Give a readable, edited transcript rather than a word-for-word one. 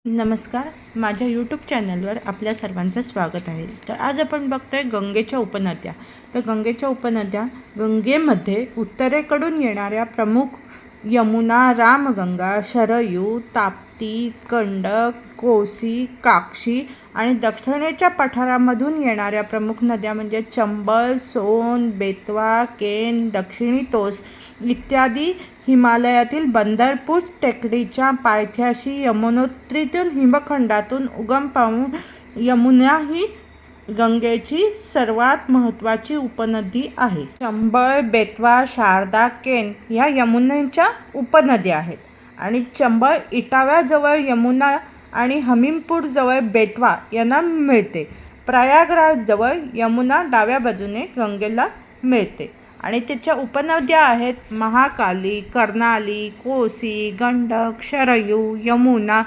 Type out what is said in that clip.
नमस्कार, माझ्या यूट्यूब चॅनलवर आपल्या सर्वांचं स्वागत आहे. तर आज आपण बघतोय गंगेच्या उपनद्या. तर गंगेच्या उपनद्या, गंगेमध्ये उत्तरेकडून येणाऱ्या प्रमुख यमुना, रामगंगा, शरयू, ताप्ती, गंडक, कोसी, काक्षी आणि दक्षिणेच्या पठारामधून येणाऱ्या प्रमुख नद्या म्हणजे चंबळ, सोन, बेतवा, केन, दक्षिणी तोस इत्यादी. हिमालयातील बंदरपूर टेकडीच्या पायथ्याशी यमुनोत्रीतून हिमखंडातून उगम पावून यमुना ही गंगेची सर्वात महत्त्वाची उपनदी आहे. चंबळ, बेतवा, शारदा, केन ह्या यमुनेच्या उपनद्या आहेत आणि चंबळ इटाव्याजवळ यमुना आणि हमीरपूरजवळ बेटवा यांना मिळते. प्रयागराजजवळ यमुना डाव्या बाजूने गंगेला मिळते आणि त्याच्या उपनद्या आहेत महाकाली, कर्नाली, कोसी, गंडक, शरयू, यमुना,